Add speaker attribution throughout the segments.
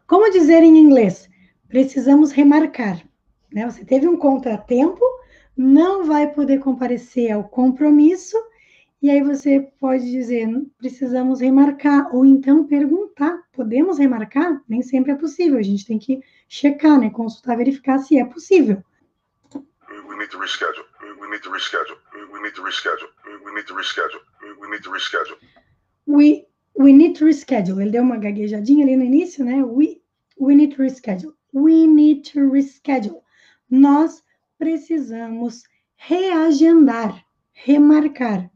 Speaker 1: Como dizer em inglês? Precisamos remarcar, né? Você teve um contratempo, não vai poder comparecer ao compromisso, e aí você pode dizer, precisamos remarcar, ou então perguntar, podemos remarcar? Nem sempre é possível, a gente tem que checar, né? Consultar, verificar se é possível.
Speaker 2: We need to reschedule. We need to reschedule. We need to reschedule. We need to reschedule. We need to reschedule.
Speaker 1: We need to reschedule. Ele deu uma gaguejadinha ali no início, né? We need to reschedule. We need to reschedule. Nós precisamos reagendar, remarcar.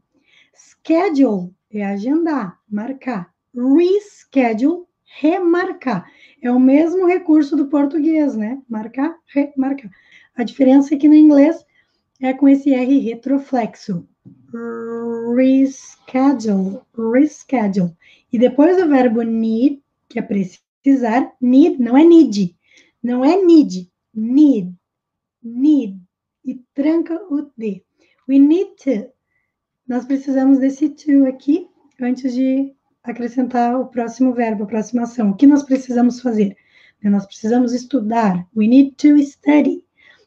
Speaker 1: Schedule é agendar, marcar. Reschedule, remarcar. É o mesmo recurso do português, né? Marcar, remarcar. A diferença é que no inglês é com esse R retroflexo. Reschedule, reschedule. E depois do verbo need, que é precisar, need não é need. Não é need, need. E tranca o D. We need to. Nós precisamos desse to aqui, antes de acrescentar o próximo verbo, a próxima ação. O que nós precisamos fazer? Nós precisamos estudar. We need to study.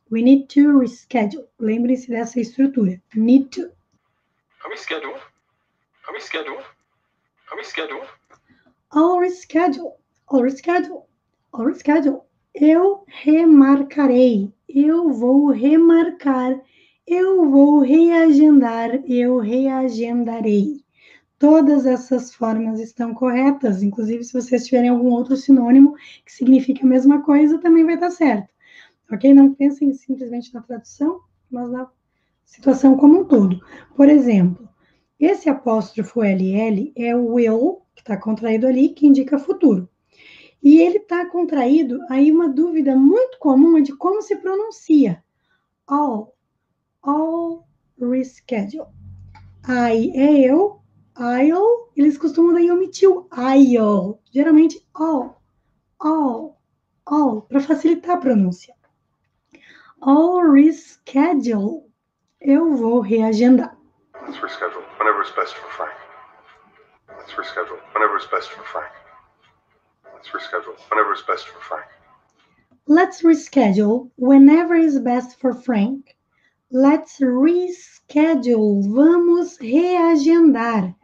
Speaker 1: We need to reschedule. Lembrem-se dessa estrutura. Need to.
Speaker 2: Reschedule. Reschedule. Reschedule.
Speaker 1: I'll reschedule. I'll reschedule. I'll reschedule. Eu remarcarei. Eu vou remarcar. Eu vou reagendar. Eu reagendarei. Todas essas formas estão corretas. Inclusive, se vocês tiverem algum outro sinônimo que signifique a mesma coisa, também vai estar certo. Ok? Não pensem simplesmente na tradução, mas na situação como um todo. Por exemplo, esse apóstrofo LL é o will, que está contraído ali, que indica futuro. E ele está contraído, aí uma dúvida muito comum é de como se pronuncia. All reschedule. I é eu, I'll, eles costumam daí omitir o I'll, geralmente all, para facilitar a pronúncia. I'll reschedule. Eu vou reagendar.
Speaker 2: Let's reschedule whenever it's best for Frank. Let's reschedule whenever it's best for Frank. Let's reschedule whenever it's best for Frank.
Speaker 1: Let's reschedule whenever is best for Frank. Let's reschedule. Vamos reagendar.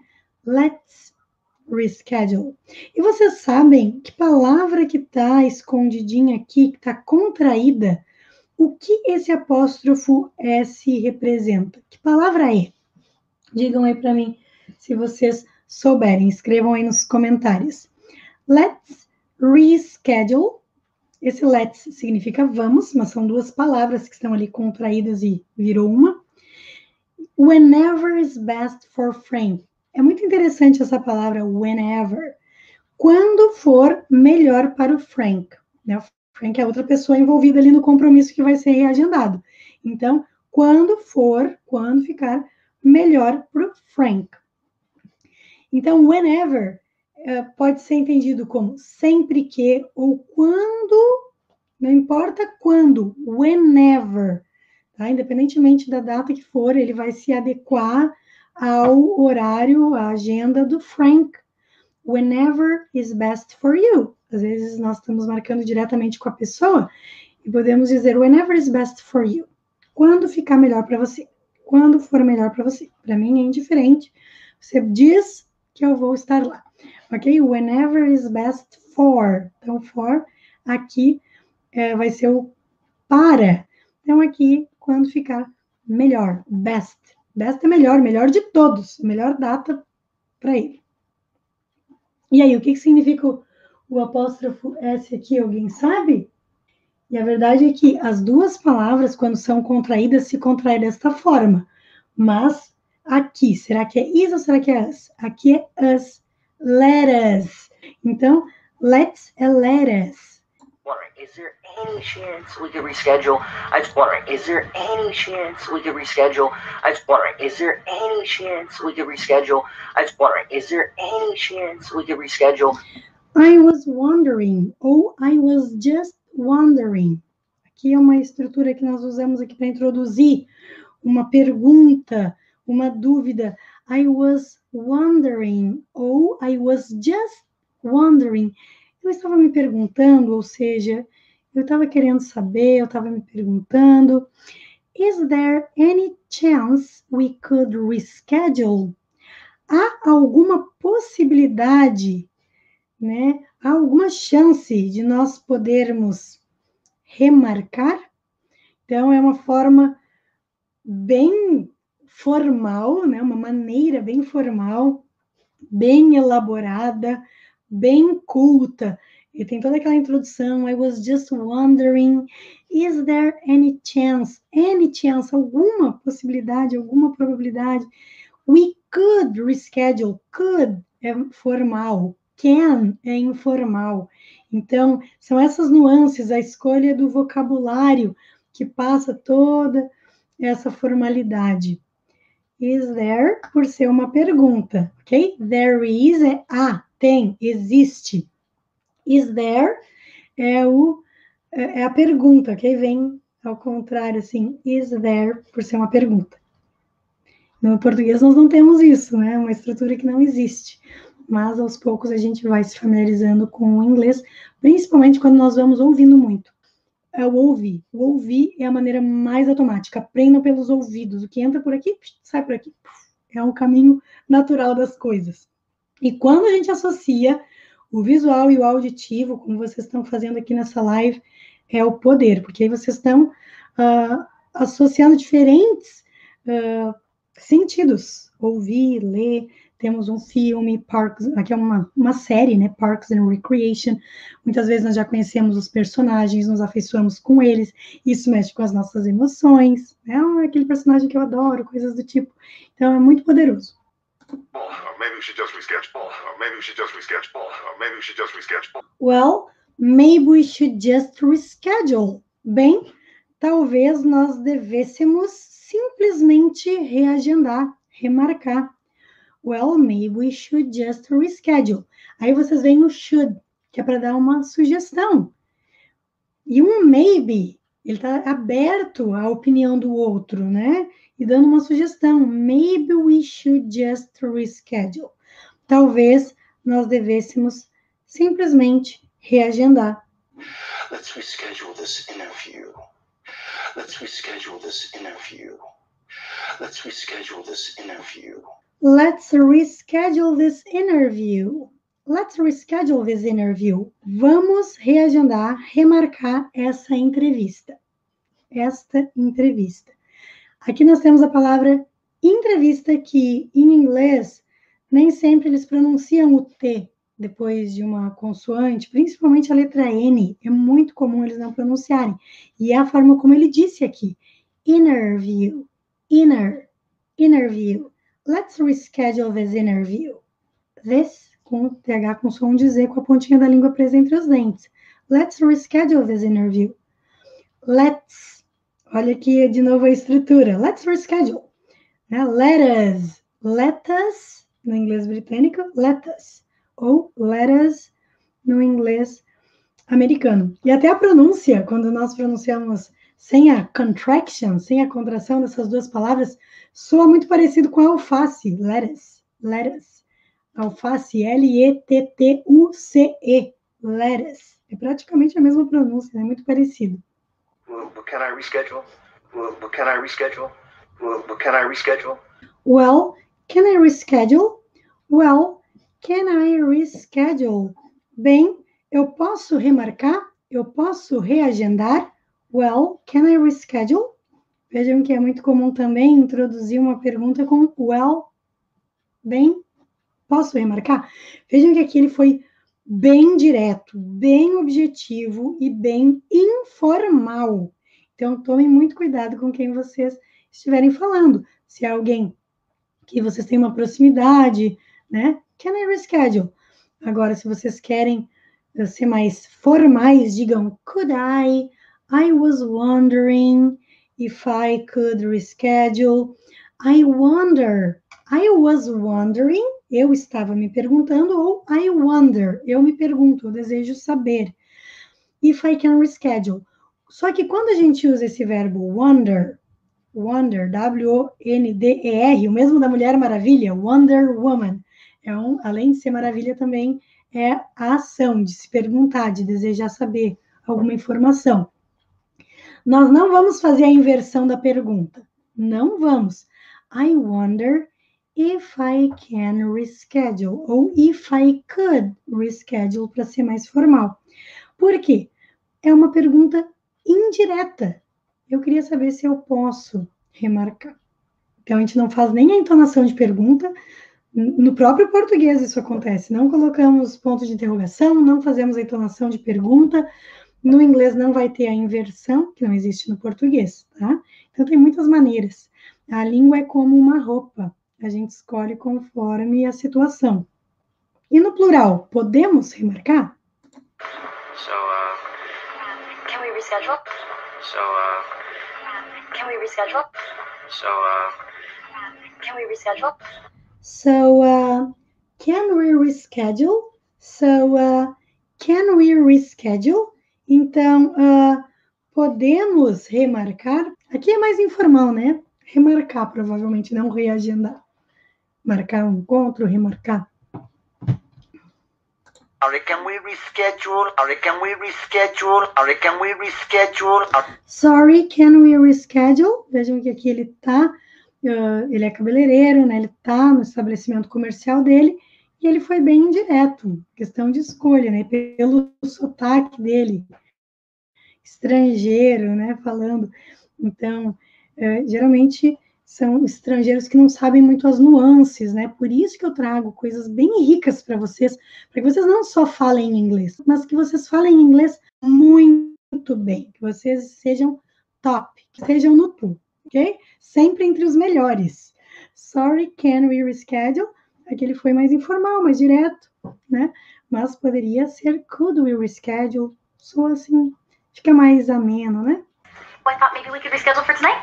Speaker 1: Let's reschedule. E vocês sabem que palavra que está escondidinha aqui, que está contraída, o que esse apóstrofo S representa? Que palavra é? Digam aí para mim, se vocês souberem. Escrevam aí nos comentários. Let's reschedule. Esse let's significa vamos, mas são duas palavras que estão ali contraídas e virou uma. Whenever is best for Frank. É muito interessante essa palavra whenever. Quando for melhor para o Frank. Né? O Frank é outra pessoa envolvida ali no compromisso que vai ser reagendado. Então, quando ficar melhor para o Frank. Então, whenever pode ser entendido como sempre que ou quando, não importa quando, whenever. Tá? Independentemente da data que for, ele vai se adequar ao horário, à agenda do Frank. Whenever is best for you. Às vezes nós estamos marcando diretamente com a pessoa e podemos dizer whenever is best for you. Quando ficar melhor para você. Quando for melhor para você. Para mim é indiferente. Você diz que eu vou estar lá. Ok? Whenever is best for. Então, for aqui vai ser o para. Então, aqui, quando ficar melhor. Best. Best é melhor de todos. Melhor data para ele. E aí, o que significa o apóstrofo S aqui? Alguém sabe? E a verdade é que as duas palavras, quando são contraídas, se contraem desta forma. Mas aqui, será que é is ou será que é us? Aqui é us. Let us. Então, let's é let us.
Speaker 3: Wondering, is there any chance we could reschedule? I was wondering, is there any chance we could reschedule? I was wondering, is there any chance we could reschedule? I was wondering, is there any chance we could reschedule?
Speaker 1: I was wondering, ou I was just wondering. Aqui é uma estrutura que nós usamos aqui para introduzir uma pergunta, uma dúvida. I was wondering, ou I was just wondering. Eu estava me perguntando, ou seja, eu estava querendo saber, eu estava me perguntando, is there any chance we could reschedule? Há alguma possibilidade, né? Há alguma chance de nós podermos remarcar? Então, é uma forma bem formal, né? Uma maneira bem formal, bem elaborada, bem culta. E tem toda aquela introdução, I was just wondering, is there any chance, alguma possibilidade, alguma probabilidade, we could reschedule, could é formal, can é informal. Então, são essas nuances, a escolha do vocabulário que passa toda essa formalidade. Is there, por ser uma pergunta, ok? There is é tem, existe. Is there é a pergunta, ok? Vem ao contrário, assim, is there, por ser uma pergunta. No português nós não temos isso, né? Uma estrutura que não existe. Mas aos poucos a gente vai se familiarizando com o inglês, principalmente quando nós vamos ouvindo muito. É o ouvir. O ouvir é a maneira mais automática. Aprendam pelos ouvidos. O que entra por aqui, sai por aqui. É um caminho natural das coisas. E quando a gente associa o visual e o auditivo, como vocês estão fazendo aqui nessa live, é o poder, porque aí vocês estão associando diferentes sentidos. Ouvir, ler, temos um filme, Parks, aqui é uma série, né? Parks and Recreation. Muitas vezes nós já conhecemos os personagens, nos afeiçoamos com eles, isso mexe com as nossas emoções, né? Aquele personagem que eu adoro, coisas do tipo. Então, é muito poderoso.
Speaker 2: Maybe we should just reschedule. Maybe we should just reschedule. Maybe we should just reschedule.
Speaker 1: Well, maybe we should just reschedule. Bem, talvez nós devêssemos simplesmente reagendar, remarcar. Well, maybe we should just reschedule. Aí vocês veem o should, que é para dar uma sugestão. E um maybe, ele está aberto à opinião do outro, né? E dando uma sugestão. Maybe we should just reschedule. Talvez nós devêssemos simplesmente reagendar.
Speaker 4: Let's reschedule this interview. Let's reschedule this interview. Let's reschedule this interview.
Speaker 1: Let's reschedule this interview. Let's reschedule this interview. Vamos reagendar, remarcar essa entrevista. Esta entrevista. Aqui nós temos a palavra entrevista, que em inglês nem sempre eles pronunciam o T depois de uma consoante, principalmente a letra N. É muito comum eles não pronunciarem. E é a forma como ele disse aqui. Interview. Interview. Let's reschedule this interview. This, com TH com som de Z, com a pontinha da língua presa entre os dentes. Let's reschedule this interview. Let's. Olha aqui de novo a estrutura. Let's reschedule. Let us, no inglês britânico, let us. Ou let us, no inglês americano. E até a pronúncia, quando nós pronunciamos sem a contraction, sem a contração dessas duas palavras, soa muito parecido com a alface, lettuce. Alface, L-E-T-T-U-C-E, lettuce. É praticamente a mesma pronúncia, é muito parecido.
Speaker 4: Well, can I reschedule? Well, can I reschedule? Well, can I reschedule?
Speaker 1: Well, can I reschedule? Well, can I reschedule? Bem, eu posso remarcar? Eu posso reagendar? Well, can I reschedule? Vejam que é muito comum também introduzir uma pergunta com well. Bem, posso remarcar? Vejam que aqui ele foi bem direto, bem objetivo e bem informal. Então, tomem muito cuidado com quem vocês estiverem falando. Se é alguém que vocês têm uma proximidade, né? Can I reschedule? Agora, se vocês querem ser mais formais, digam could I was wondering if I could reschedule. I was wondering, eu estava me perguntando, ou I wonder, eu me pergunto, eu desejo saber. If I can reschedule. Só que quando a gente usa esse verbo wonder, W-O-N-D-E-R, o mesmo da Mulher Maravilha, Wonder Woman, além de ser maravilha também, é a ação de se perguntar, de desejar saber alguma informação. Nós não vamos fazer a inversão da pergunta. Não vamos. I wonder if I can reschedule. Ou if I could reschedule, para ser mais formal. Por quê? É uma pergunta indireta. Eu queria saber se eu posso remarcar. Então, a gente não faz nem a entonação de pergunta. No próprio português isso acontece. Não colocamos ponto de interrogação, não fazemos a entonação de pergunta. No inglês não vai ter a inversão, que não existe no português, tá? Então, tem muitas maneiras. A língua é como uma roupa. A gente escolhe conforme a situação. E no plural, podemos remarcar?
Speaker 5: Can we reschedule? Can we reschedule? Can we reschedule?
Speaker 1: Can we reschedule? Can we reschedule? Então, podemos remarcar? Aqui é mais informal, né? Remarcar, provavelmente, não reagendar. Marcar um encontro, remarcar.
Speaker 3: Can we reschedule? Can we reschedule? Can we reschedule?
Speaker 1: Sorry, can we reschedule? Vejam que aqui ele tá, ele é cabeleireiro, né? Ele tá no estabelecimento comercial dele e ele foi bem indireto, questão de escolha, né? Pelo sotaque dele, estrangeiro, né? Falando. Então, geralmente são estrangeiros que não sabem muito as nuances, né? Por isso que eu trago coisas bem ricas para que vocês não só falem inglês, mas que vocês falem inglês muito bem, que vocês sejam top, que sejam no topo, ok? Sempre entre os melhores. Sorry, can we reschedule? Aqui ele foi mais informal, mais direto, né? Mas poderia ser could we reschedule? Só assim, fica mais ameno, né?
Speaker 5: Well, I thought maybe we could reschedule for tonight.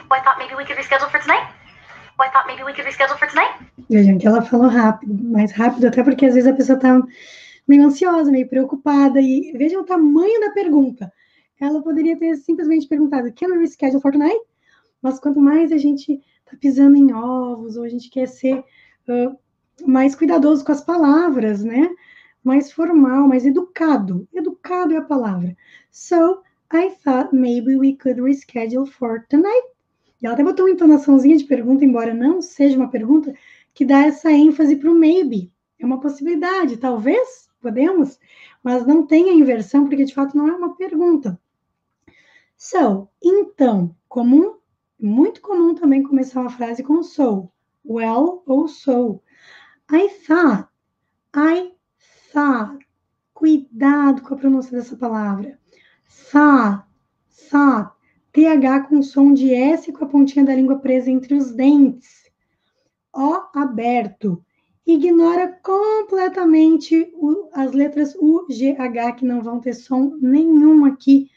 Speaker 5: Well, I thought maybe we could reschedule for tonight. Well, I thought maybe we could reschedule for tonight.
Speaker 1: Vejam que ela falou rápido, mais rápido, até porque às vezes a pessoa tá meio ansiosa, meio preocupada, e vejam o tamanho da pergunta. Ela poderia ter simplesmente perguntado, can we reschedule for tonight? Mas quanto mais a gente tá pisando em ovos, ou a gente quer ser mais cuidadoso com as palavras, né? Mais formal, mais educado. Educado é a palavra. So, I thought maybe we could reschedule for tonight. E ela até botou uma entonaçãozinha de pergunta, embora não seja uma pergunta, que dá essa ênfase para o maybe. É uma possibilidade, talvez, podemos, mas não tem a inversão, porque de fato não é uma pergunta. So, então, muito comum também começar uma frase com so. Well ou so. I thought. Cuidado com a pronúncia dessa palavra. Thought. TH com som de S com a pontinha da língua presa entre os dentes. O aberto. Ignora completamente as letras U, G, H, que não vão ter som nenhum aqui.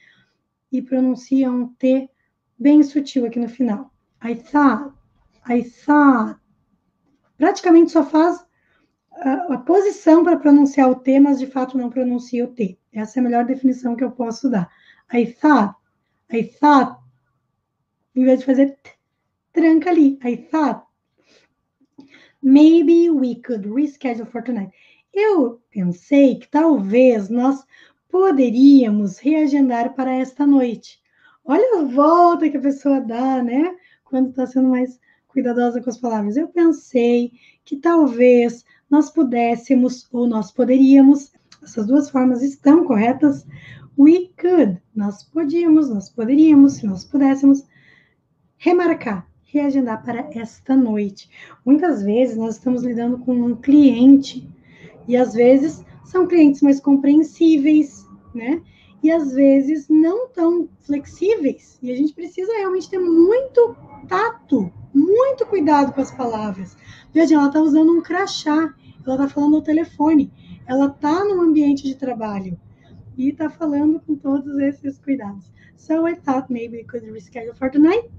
Speaker 1: E pronuncia um T bem sutil aqui no final. I thought. Praticamente só faz a posição para pronunciar o T, mas de fato não pronuncia o T. Essa é a melhor definição que eu posso dar. I thought, em vez de fazer T, tranca ali. I thought, maybe we could reschedule for tonight. Eu pensei que talvez nós poderíamos reagendar para esta noite. Olha a volta que a pessoa dá, né? Quando está sendo mais cuidadosa com as palavras. Eu pensei que talvez nós pudéssemos ou nós poderíamos, essas duas formas estão corretas. We could, nós podíamos, nós poderíamos, se nós pudéssemos, remarcar, reagendar para esta noite. Muitas vezes nós estamos lidando com um cliente e às vezes são clientes mais compreensíveis, né? E às vezes não tão flexíveis. E a gente precisa realmente ter muito tato, muito cuidado com as palavras. Veja, ela está usando um crachá, ela está falando ao telefone, ela está num ambiente de trabalho e está falando com todos esses cuidados. So I thought maybe we could reschedule for tonight.